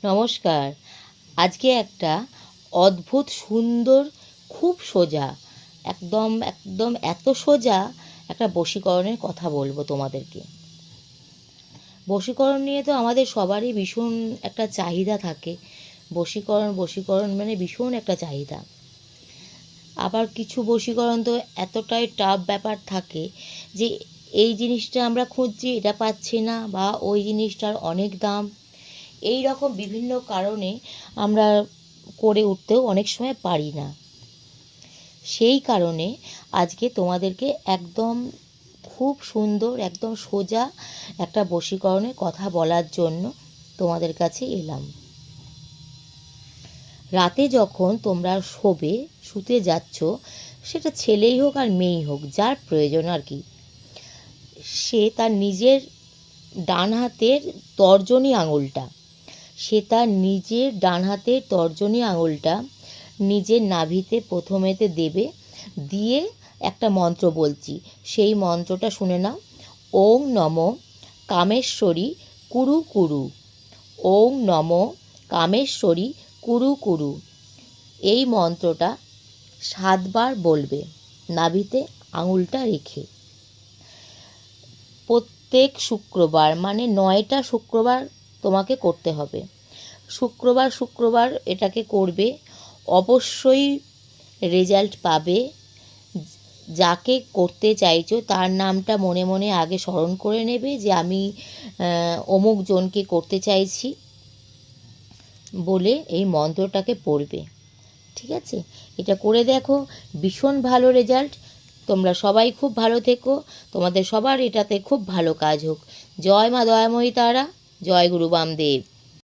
নমস্কার। আজকে একটা অদ্ভুত সুন্দর, খুব সোজা, একদম একদম এত সোজা একটা বশীকরণের কথা বলবো তোমাদেরকে। বশীকরণ নিয়ে তো আমাদের সবারই ভীষণ একটা চাহিদা থাকে। বশীকরণ বশীকরণ মানে ভীষণ একটা চাহিদা। আবার কিছু বশীকরণ তো এতটাই টাফ ব্যাপার থাকে যে এই জিনিসটা আমরা খুঁজছি, এটা পাচ্ছি না, বা ওই জিনিসটার অনেক দাম। এই রকম বিভিন্ন কারণে আমরা করে উঠতেও অনেক সময় পারি না। সেই কারণে আজকে তোমাদেরকে একদম খুব সুন্দর, একদম সোজা একটা বশীকরণের কথা বলার জন্য তোমাদের কাছে এলাম। রাতে যখন তোমরা শুতে যাচ্ছ, সেটা ছেলেই হোক আর মেয়েই হোক, যার প্রয়োজন আর কি, সে তার নিজের ডান হাতের তর্জনী আঙুলটা সে তার নিজের ডান হাতের তর্জনী আঙুলটা নিজের নাভিতে প্রথমেতে দেবে। দিয়ে একটা মন্ত্র বলছি, সেই মন্ত্রটা শুনে নাও। ওং নম কামেশ্বরী কুরু কুরু। ওং নম কামেশ্বরী কুরু কুরু। এই মন্ত্রটা 7 বার বলবে, নাভিতে আঙুলটা রেখে। প্রত্যেক শুক্রবার, মানে 9টা শুক্রবার তোমাকে করতে হবে। শুক্রবার শুক্রবার এটাকে করবে, অবশ্যই রেজাল্ট পাবে। যাকে করতে চাইছো তার নামটা মনে মনে আগে স্মরণ করে নেবে যে আমি অমুক জনকে করতে চাইছি বলে এই মন্ত্রটাকে পড়বে। ঠিক আছে, এটা করে দেখো, ভীষণ ভালো রেজাল্ট। তোমরা সবাই খুব ভালো থেকো, তোমাদের সবার এটাতে খুব ভালো কাজ হোক। জয় মা দয়াময়ী তারা, জয় গুরু বামদেব।